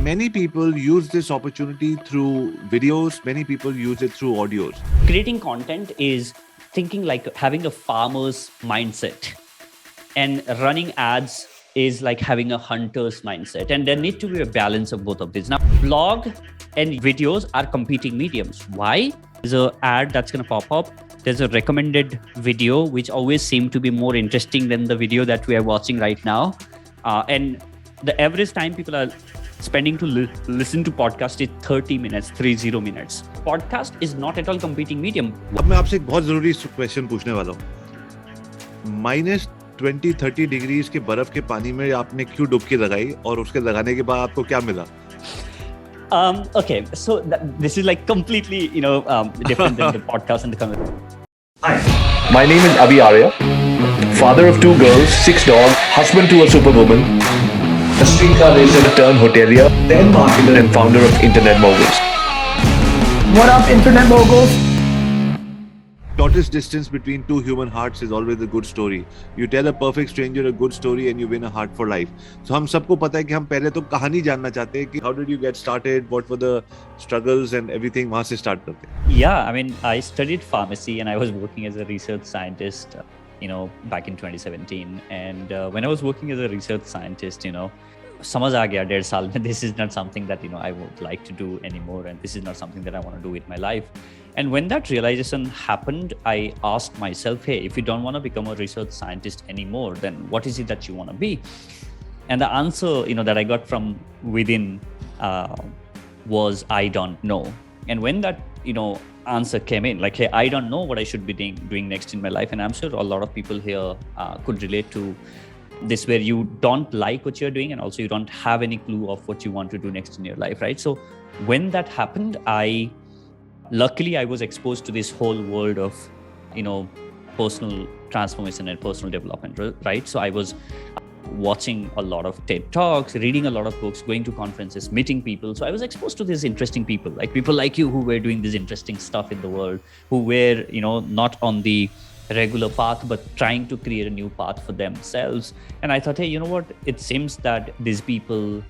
Many people use this opportunity through videos. Many people use it through audios. Creating content is thinking like having a farmer's mindset, and running ads is like having a hunter's mindset. And there needs to be a balance of both of these. Now, blog and videos are competing mediums. Why? There's an ad that's going to pop up. There's a recommended video, which always seems to be more interesting than the video that we are watching right now. And the average time people are spending to listen to podcast is 30 minutes, 30 minutes. Podcast is not at all competing medium. अब मैं आपसे एक बहुत जरूरी question पूछने वाला हूँ। -20-30 degrees के बर्फ के पानी में आपने क्यों डुबकी लगाई और उसके लगाने के बाद आपको क्या मिला? Okay, so this is like completely, different than the podcast and the conversation. Hi, my name is Avi Arya, father of 2 girls, 6 dogs, husband to a superwoman, a streetcar racer turned hotelier, then marketer and founder of Internet Moguls. What up, Internet Moguls? Shortest distance between 2 human hearts is always a good story. You tell a perfect stranger a good story and you win a heart for life. So हम सबको पता है कि हम पहले तो कहानी जानना चाहते हैं कि how did you get started, what were the struggles and everything, वहाँ से start करते हैं. Yeah, I mean, I studied pharmacy and I was working as a research scientist, back in 2017. And when I was working as a research scientist, समझ आ गया 1.5 साल में this is not something that I would like to do anymore, and this is not something that I want to do with my life. And when that realization happened, I asked myself, hey, if you don't want to become a research scientist anymore, then what is it that you want to be? And the answer that I got from within was I don't know. And when that answer came in, like, hey, I don't know what I should be doing next in my life, and I'm sure a lot of people here could relate to this, where you don't like what you're doing and also you don't have any clue of what you want to do next in your life, right? So when that happened, luckily I was exposed to this whole world of personal transformation and personal development, right? So I was watching a lot of TED Talks, reading a lot of books, going to conferences, meeting people. So I was exposed to these interesting people, like people like you who were doing this interesting stuff in the world, who were not on the regular path but trying to create a new path for themselves. And I thought, hey, you know what, it seems that these people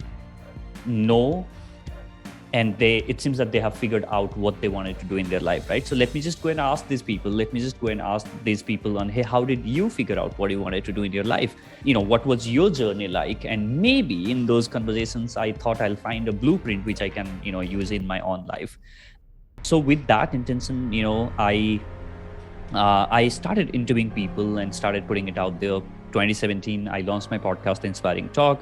know, and it seems that they have figured out what they wanted to do in their life, right? So let me just go and ask these people. On, hey, how did you figure out what you wanted to do in your life? What was your journey like? And maybe in those conversations, I thought I'll find a blueprint which I can, use in my own life. So with that intention, I started interviewing people and started putting it out there. 2017, I launched my podcast, The Inspiring Talk.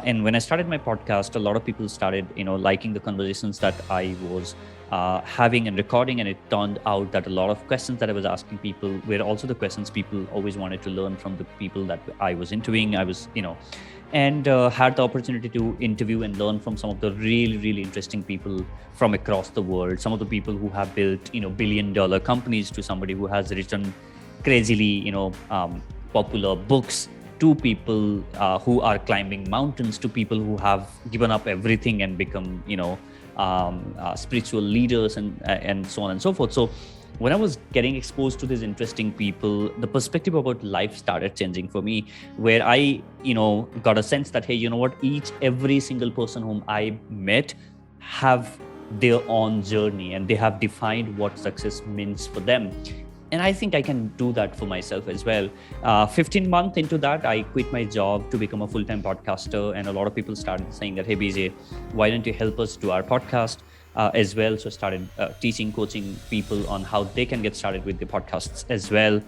And when I started my podcast, a lot of people started, liking the conversations that I was having and recording. And it turned out that a lot of questions that I was asking people were also the questions people always wanted to learn from the people that I was interviewing. I was, and had the opportunity to interview and learn from some of the really, really interesting people from across the world. Some of the people who have built, billion-dollar companies, to somebody who has written crazily, popular books, to people who are climbing mountains, to people who have given up everything and become, spiritual leaders and so on and so forth. So when I was getting exposed to these interesting people, the perspective about life started changing for me, where I, got a sense that, hey, you know what, every single person whom I met have their own journey and they have defined what success means for them. And I think I can do that for myself as well. 15 months into that, I quit my job to become a full-time podcaster. And a lot of people started saying that, hey, Bijay, why don't you help us do our podcast as well? So I started coaching people on how they can get started with the podcasts as well.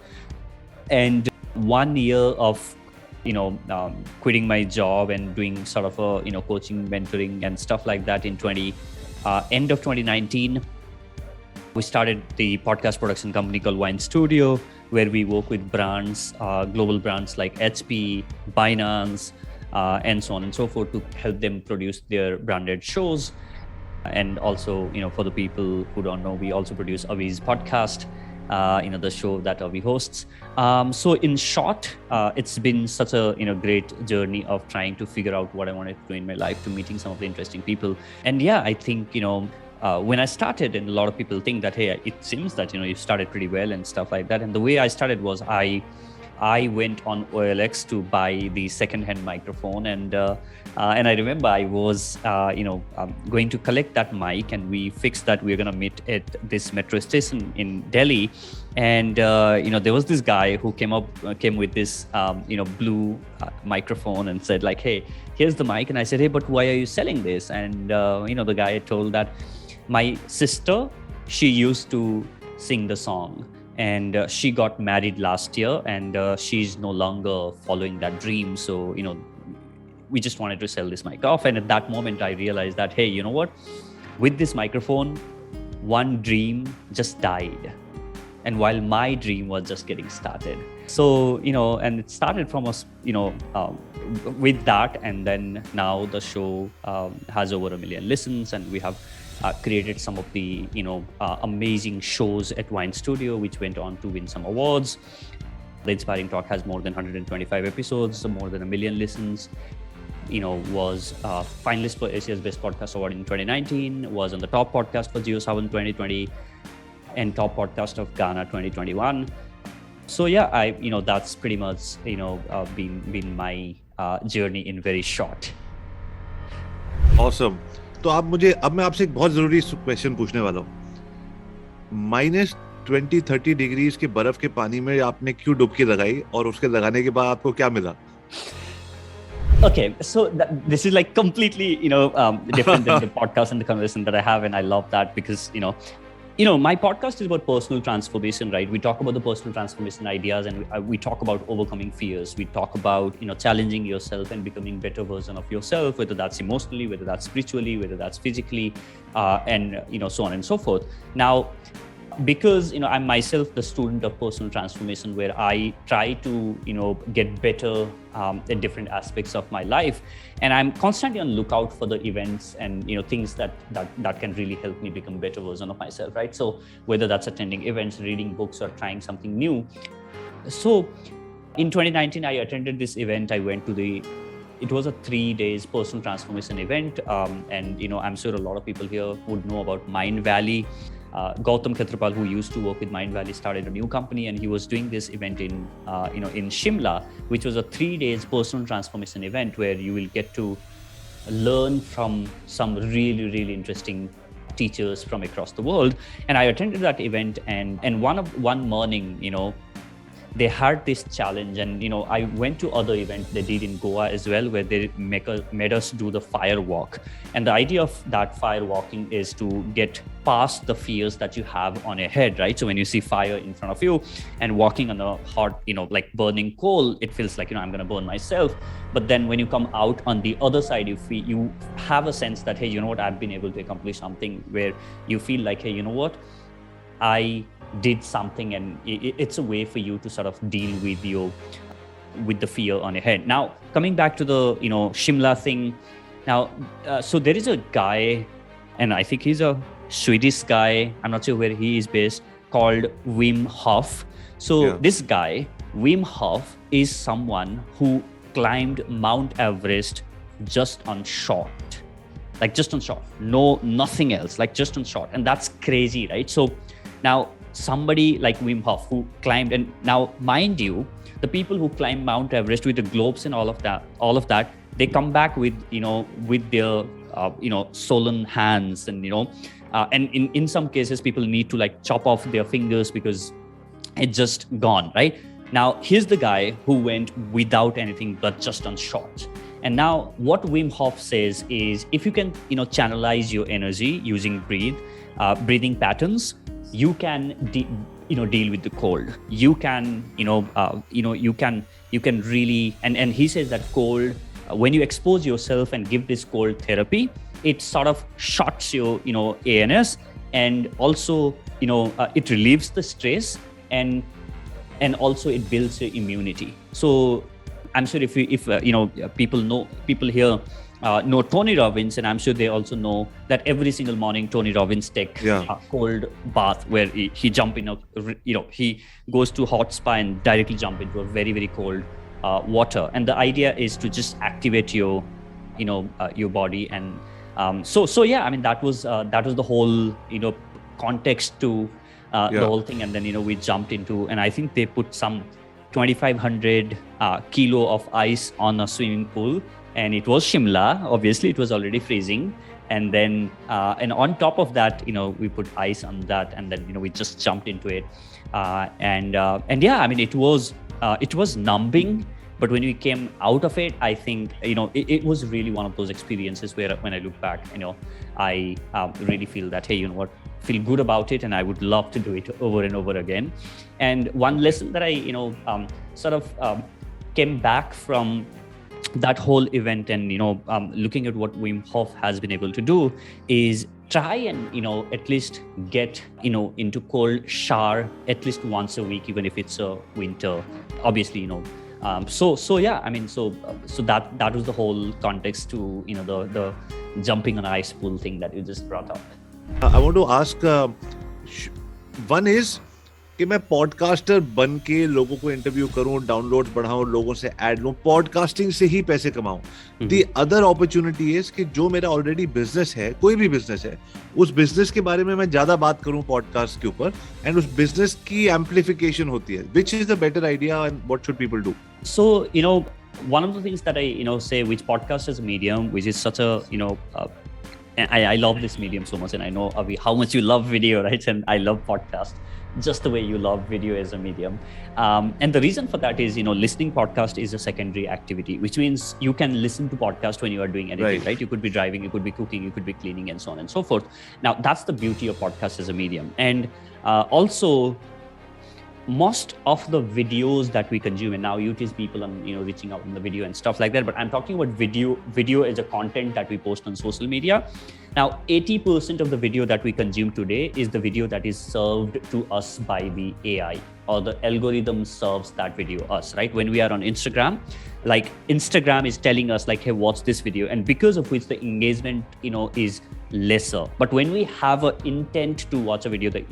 And 1 year of, quitting my job and doing sort of a, coaching, mentoring and stuff like that in end of 2019, we started the podcast production company called Wine Studio, where we work with brands, global brands like HP, Binance, and so on and so forth, to help them produce their branded shows. And also, for the people who don't know, we also produce Avi's podcast, the show that Avi hosts. So in short, it's been such a great journey of trying to figure out what I wanted to do in my life, to meeting some of the interesting people. And yeah, I think when I started, and a lot of people think that, hey, it seems that you started pretty well and stuff like that. And the way I started was I I went on OLX to buy the second-hand microphone, and I remember I was going to collect that mic, and we fixed that we're going to meet at this metro station in Delhi. And there was this guy who came with this blue microphone and said like, "Hey, here's the mic." And I said, "Hey, but why are you selling this?" And the guy told that my sister, she used to sing the song, and she got married last year, and she's no longer following that dream. So we just wanted to sell this mic off. And at that moment, I realized that, hey, you know what? With this microphone, one dream just died. And while my dream was just getting started. So, and it started from us, with that. And then now the show has over 1 million listens, and we have created some of the, amazing shows at Wine Studio, which went on to win some awards. The Inspiring Talk has more than 125 episodes, so more than 1 million listens. Was finalist for Asia's Best Podcast Award in 2019, was on the top podcast for JioSaavn 2020, and top podcast of Ghana 2021. So yeah, that's pretty much been my journey in very short. Awesome. तो अब मैं आपसे एक बहुत जरूरी question पूछने वाला हूँ। -20-30 डिग्रीज के बर्फ के पानी में आपने क्यों डुबकी लगाई, और उसके लगाने के बाद आपको क्या मिला? Okay, so this is like completely different than the podcast and the conversation that I have, and I love that because my podcast is about personal transformation, right? We talk about the personal transformation ideas, and we talk about overcoming fears. We talk about challenging yourself and becoming better version of yourself, whether that's emotionally, whether that's spiritually, whether that's physically, and so on and so forth. Now, because I'm myself the student of personal transformation, where I try to get better at different aspects of my life, and I'm constantly on lookout for the events and things that can really help me become a better version of myself, right? So whether that's attending events, reading books, or trying something new. So in 2019, I attended this event. I went to it was a 3 days personal transformation event, and I'm sure a lot of people here would know about Mind Valley. Gautam, who used to work with Mind Valley, started a new company, and he was doing this event in Shimla, which was a 3 days personal transformation event where you will get to learn from some really, really interesting teachers from across the world. And I attended that event, and one morning, they had this challenge, and I went to other events they did in Goa as well, where they made us do the fire walk. And the idea of that fire walking is to get past the fears that you have on your head, right? So when you see fire in front of you and walking on a hot, like burning coal, it feels like I'm going to burn myself. But then when you come out on the other side, you have a sense that, hey, I've been able to accomplish something, where you feel like, hey, I did something, and it's a way for you to sort of deal with the fear on your head. Now, coming back to the Shimla thing. Now, so there is a guy, and I think he's a Swedish guy, I'm not sure where he is based, called Wim Hof. So This guy, Wim Hof, is someone who climbed Mount Everest just on short. Like just on short, nothing else, like just on short. And that's crazy, right? So now somebody like Wim Hof who climbed, and now mind you, the people who climb Mount Everest with the globes and all of that, they come back with with their swollen hands, and and in some cases people need to like chop off their fingers because it's just gone, right? Now here's the guy who went without anything but just on shorts. And now what Wim Hof says is, if you can channelize your energy using breathing patterns, you can deal with the cold. You can you can really, and he says that cold, when you expose yourself and give this cold therapy, it sort of shots your ANS, and also it relieves the stress, and also it builds your immunity. So I'm sure if people here know Tony Robbins, and I'm sure they also know that every single morning Tony Robbins takes a cold bath, where he jump in he goes to hot spa and directly jump into a very, very cold water. And the idea is to just activate your body. And so yeah, I mean that was the whole context to the whole thing. And then we jumped into, and I think they put some 2,500 kilo of ice on a swimming pool, and it was Shimla. Obviously, it was already freezing. And then, and on top of that, we put ice on that, and then we just jumped into it. And yeah, I mean, it was numbing. But when we came out of it, I think, it was really one of those experiences where when I look back, I really feel that, hey, you know what, feel good about it. And I would love to do it over and over again. And one lesson that I, came back from that whole event and, looking at what Wim Hof has been able to do is try and, at least get, into cold shower at least once a week, even if it's a winter, obviously, so yeah, I mean, so that was the whole context to, the jumping on ice pool thing that you just brought up. I want to ask, one is कि मैं podcaster बन के लोगों को interview करूं, download बढ़ाऊं, लोगों से add लूं, पॉडकास्टिंग से ही पैसे कमाऊं। दी अदर अपॉर्चुनिटी इज कि जो मेरा ऑलरेडी बिजनेस है, कोई भी बिजनेस है, उस बिजनेस के बारे में मैं ज्यादा बात करूं पॉडकास्ट के ऊपर, एंड उस बिजनेस की एम्प्लीफिकेशन होती है। Which is the better idea and what should people do? So, one of the things that I, say, which podcast is a medium, which is such a, I love this medium so much, and I know, Avi, how much you love video, right? And I love podcast just the way you love video as a medium. And the reason for that is, listening podcast is a secondary activity, which means you can listen to podcast when you are doing anything, right? You could be driving, you could be cooking, you could be cleaning, and so on and so forth. Now, that's the beauty of podcast as a medium. And also, most of the videos that we consume, and now you tease people on reaching out in the video and stuff like that, but I'm talking about video as a content that we post on social media. Now 80% of the video that we consume today is the video that is served to us by the AI, or the algorithm serves that video us, right? When we are on Instagram, like Instagram is telling us like, hey, watch this video, and because of which the engagement is lesser. But when we have an intent to watch a video, that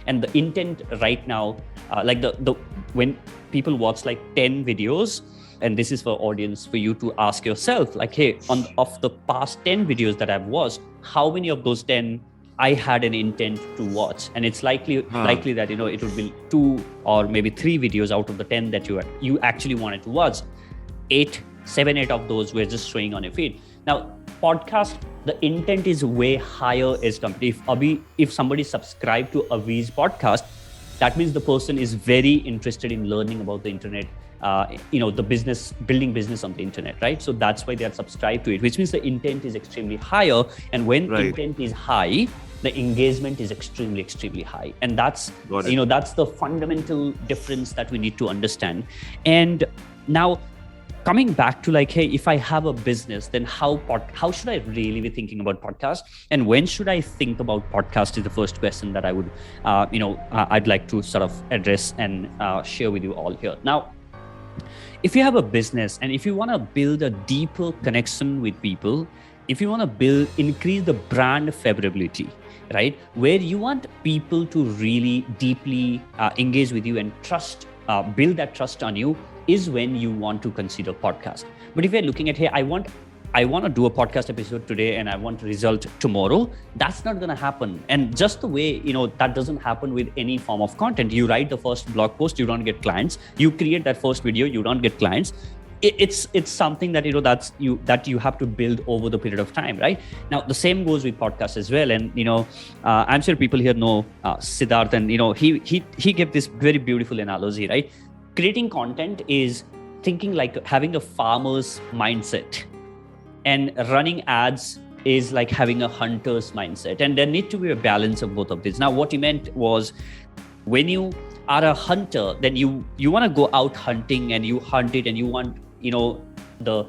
and the intent right now, like the when people watch like 10 videos, and this is for audience, for you to ask yourself like, hey, of the past 10 videos that I've watched, how many of those 10 I had an intent to watch? And it's likely that it would be 2 or maybe 3 videos out of the 10 that you actually wanted to watch. 7, 8 of those were just showing on your feed. Now podcast, the intent is way higher as compared. If somebody subscribed to Avi's podcast, that means the person is very interested in learning about the internet, the business, building business on the internet, right? So that's why they are subscribed to it, which means the intent is extremely higher. And when intent is high, the engagement is extremely, extremely high. And that's, that's the fundamental difference that we need to understand. And now, coming back to like, hey, if I have a business, then how should I really be thinking about podcast? And when should I think about podcast is the first question that I would, I'd like to sort of address and share with you all here. Now, if you have a business and if you want to build a deeper connection with people, if you want to increase the brand favorability, right? Where you want people to really deeply engage with you and trust, build that trust on you, is when you want to consider podcast. But if you're looking at, hey, I want to do a podcast episode today and I want result tomorrow, that's not going to happen. And just the way, that doesn't happen with any form of content. You write the first blog post, you don't get clients. You create that first video, you don't get clients. It's something that, that you have to build over the period of time, right? Now, the same goes with podcasts as well. And, I'm sure people here know Siddharth, and, he gave this very beautiful analogy, right? Creating content is thinking like having a farmer's mindset, and running ads is like having a hunter's mindset. And there need to be a balance of both of these. Now, what he meant was, when you are a hunter, then you want to go out hunting and you hunt it, and you want, the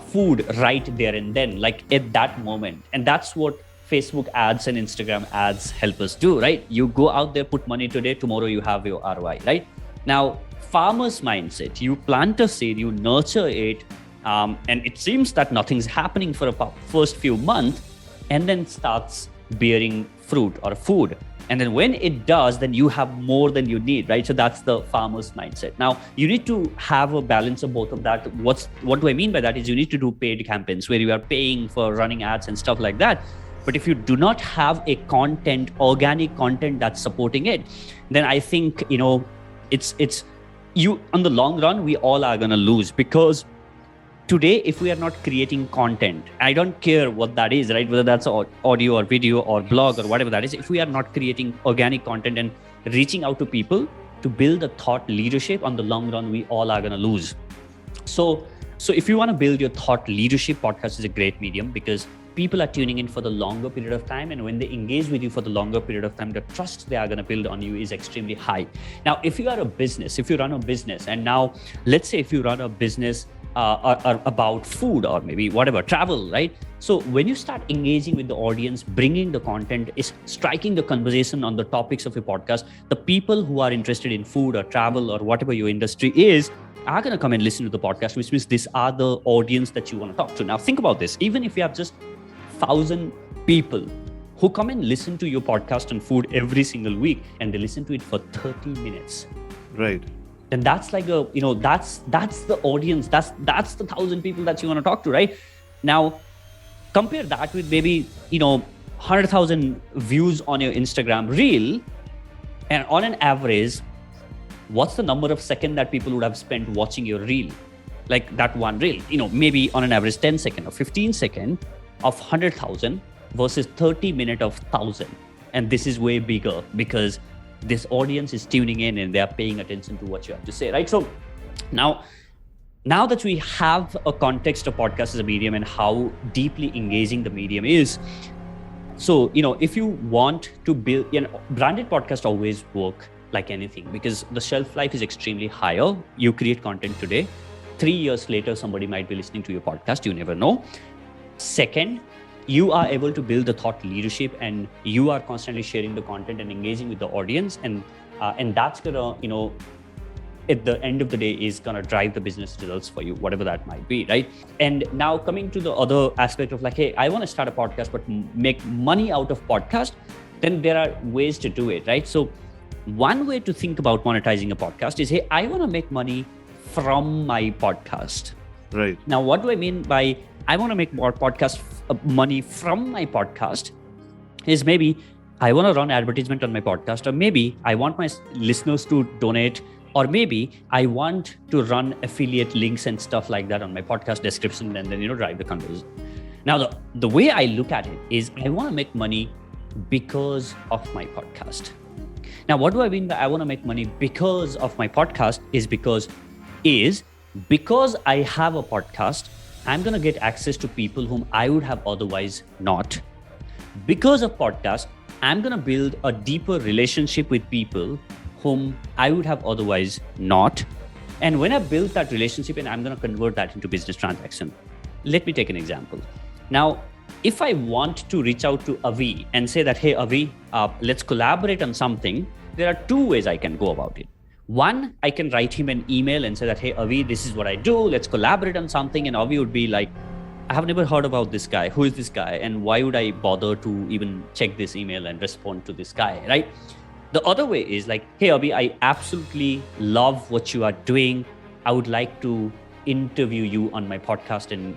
food right there and then, like at that moment. And that's what Facebook ads and Instagram ads help us do, right? You go out there, put money today, tomorrow you have your ROI, right? Now, farmer's mindset, you plant a seed, you nurture it, and it seems that nothing's happening for the first few months, and then starts bearing fruit or food. And then when it does, then you have more than you need, right? So that's the farmer's mindset. Now, you need to have a balance of both of that. What do I mean by that is, you need to do paid campaigns where you are paying for running ads and stuff like that. But if you do not have a organic content that's supporting it, then I think, it's on the long run, we all are going to lose, because today, if we are not creating content, I don't care what that is, right? Whether that's audio or video or blog or whatever that is, if we are not creating organic content and reaching out to people to build a thought leadership, on the long run, we all are going to lose. So if you want to build your thought leadership, podcast is a great medium, because people are tuning in for the longer period of time. And when they engage with you for the longer period of time, the trust they are going to build on you is extremely high. Now, if you run a business, and now let's say if you run a business about food or maybe whatever, travel, right? So when you start engaging with the audience, bringing the content, is striking the conversation on the topics of your podcast, the people who are interested in food or travel or whatever your industry is are going to come and listen to the podcast, which means these are the audience that you want to talk to. Now think about this. Even if you have just 1,000 people who come and listen to your podcast on food every single week, and they listen to it for 30 minutes. Right. Then that's like that's the audience, that's the 1,000 people that you want to talk to, right? Now, compare that with maybe 100,000 views on your Instagram reel, and on an average, what's the number of seconds that people would have spent watching your reel? Like that one reel, maybe on an average 10 second or 15 second of 100,000 versus 30 minutes of 1,000, and this is way bigger because this audience is tuning in and they are paying attention to what you have to say, right? So now that we have a context of podcast as a medium and how deeply engaging the medium is, so if you want to build, branded podcast always work like anything, because the shelf life is extremely higher. You create content today, 3 years later somebody might be listening to your podcast, you never know. Second, you are able to build the thought leadership, and you are constantly sharing the content and engaging with the audience, and that's gonna at the end of the day is gonna drive the business results for you, whatever that might be, right? And now coming to the other aspect of like, hey, I want to start a podcast but make money out of podcast, then there are ways to do it, right? So one way to think about monetizing a podcast is, hey, I want to make money from my podcast. Right. Now, what do I mean by I want to make more podcast money from my podcast? Is maybe I want to run advertisement on my podcast, or maybe I want my listeners to donate, or maybe I want to run affiliate links and stuff like that on my podcast description, and then drive the conversation. Now, the way I look at it is I want to make money because of my podcast. Now, what do I mean by I want to make money because of my podcast? Because I have a podcast, I'm going to get access to people whom I would have otherwise not. Because of podcast, I'm going to build a deeper relationship with people whom I would have otherwise not. And when I build that relationship, and I'm going to convert that into business transaction. Let me take an example. Now, if I want to reach out to Avi and say that, hey, Avi, let's collaborate on something, there are two ways I can go about it. One, I can write him an email and say that, hey, Avi, this is what I do. Let's collaborate on something. And Avi would be like, I have never heard about this guy. Who is this guy? And why would I bother to even check this email and respond to this guy, right? The other way is like, hey, Avi, I absolutely love what you are doing. I would like to interview you on my podcast and,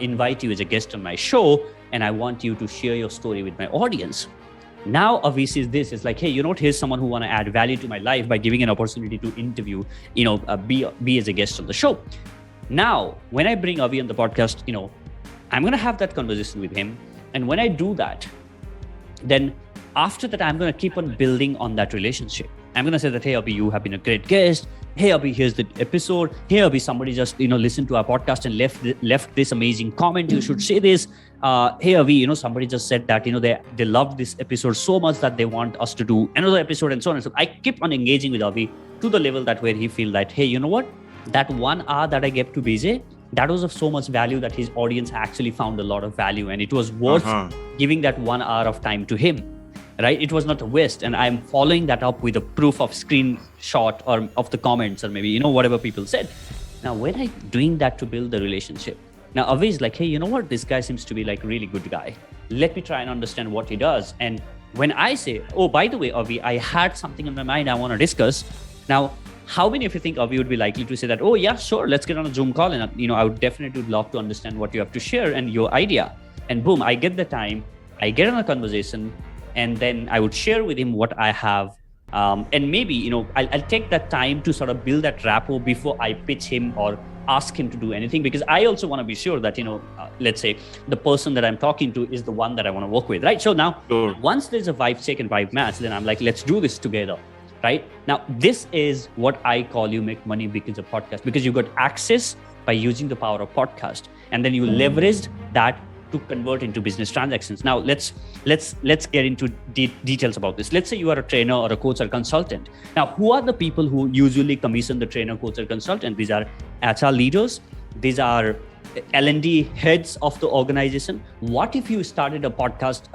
invite you as a guest on my show. And I want you to share your story with my audience. Now Avi sees this, it's like, hey, here's someone who want to add value to my life by giving an opportunity to interview, be as a guest on the show. Now, when I bring Avi on the podcast, I'm going to have that conversation with him. And when I do that, then after that, I'm going to keep on building on that relationship. I'm going to say that, hey, Avi, you have been a great guest. Hey, Avi, here's the episode. Hey, Avi, somebody just, listened to our podcast and left this amazing comment. You should say this. Hey, Avi, somebody just said that, they loved this episode so much that they want us to do another episode, and so on and so on. I keep on engaging with Avi to the level that where he feel that, hey, you know what? That 1 hour that I gave to Bijay, that was of so much value that his audience actually found a lot of value, and it was worth giving that 1 hour of time to him. Right? It was not a waste. And I'm following that up with a proof of screenshot or of the comments, or maybe, whatever people said. Now, when I'm doing that to build the relationship, now Avi is like, hey, you know what? This guy seems to be like a really good guy. Let me try and understand what he does. And when I say, oh, by the way, Avi, I had something on my mind I want to discuss. Now, how many of you think Avi would be likely to say that, oh yeah, sure, let's get on a Zoom call. And, I would definitely love to understand what you have to share and your idea. And boom, I get the time, I get on a conversation, and then I would share with him what I have And maybe, I'll take that time to sort of build that rapport before I pitch him or ask him to do anything, because I also want to be sure that, let's say the person that I'm talking to is the one that I want to work with, right? So now, once there's a vibe check and vibe match, then I'm like, let's do this together, right? Now, this is what I call you make money because of podcast, because you got access by using the power of podcast, and then you leveraged that to convert into business transactions. Now let's get into details about this. Let's say you are a trainer or a coach or consultant. Now, who are the people who usually commission the trainer, coach, or consultant? These are HR leaders. These are L&D heads of the organization. What if you started a podcast,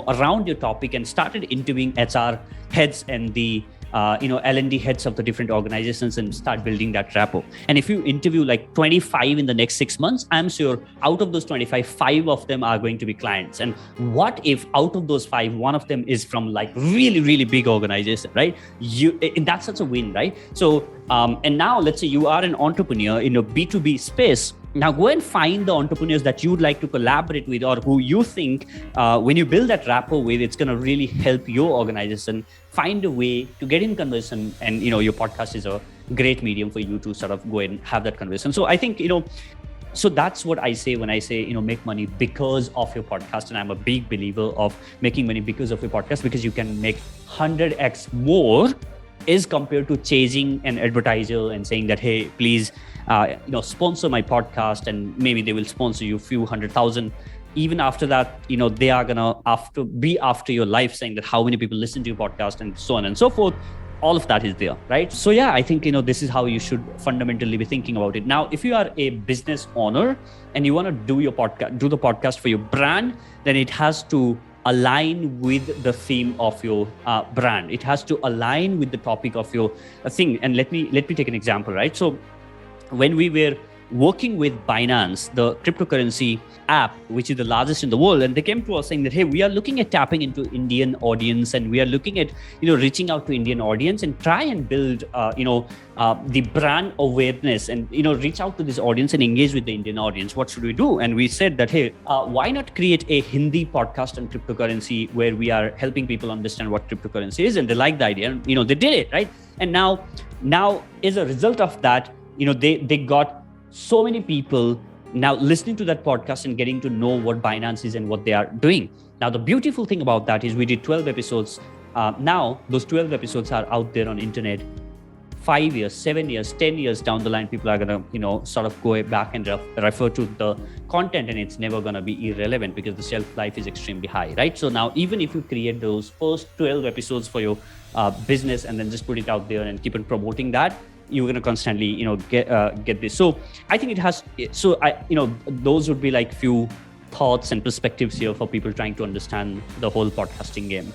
around your topic and started interviewing HR heads and the L&D heads of the different organizations and start building that rapport? And if you interview like 25 in the next 6 months, I'm sure out of those 25, 5 of them are going to be clients. And what if out of those 5, one of them is from like really, really big organization, right? That's such a win, right? So, and now let's say you are an entrepreneur in a B2B space. Now go and find the entrepreneurs that you'd like to collaborate with, or who you think when you build that rapport with, it's going to really help your organization find a way to get in conversation. And, your podcast is a great medium for you to sort of go and have that conversation. So I think, so that's what I say when I say, make money because of your podcast. And I'm a big believer of making money because of your podcast, because you can make 100x more is compared to chasing an advertiser and saying that, hey, please, sponsor my podcast, and maybe they will sponsor you a few 100,000. Even after that, they are gonna be after your life, saying that how many people listen to your podcast and so on and so forth. All of that is there, right? So yeah, I think, this is how you should fundamentally be thinking about it. Now, if you are a business owner and you want to do the podcast for your brand, then it has to align with the theme of your brand. It has to align with the topic of your thing. And let me take an example, right? So when we were working with Binance, the cryptocurrency app, which is the largest in the world, and they came to us saying that, hey, we are looking at tapping into Indian audience, and we are looking at, reaching out to Indian audience and try and build, the brand awareness and, reach out to this audience and engage with the Indian audience. What should we do? And we said that, hey, why not create a Hindi podcast on cryptocurrency where we are helping people understand what cryptocurrency is? And they liked the idea, and, they did it, right? And now as a result of that, they got so many people now listening to that podcast and getting to know what Binance is and what they are doing. Now, the beautiful thing about that is we did 12 episodes. Now, those 12 episodes are out there on internet. 5 years, 7 years, 10 years down the line, people are going to, sort of go back and refer to the content, and it's never going to be irrelevant because the shelf life is extremely high, right? So now, even if you create those first 12 episodes for your business and then just put it out there and keep on promoting that, you're going to constantly, get this. So I think it has, those would be like few thoughts and perspectives here for people trying to understand the whole podcasting game.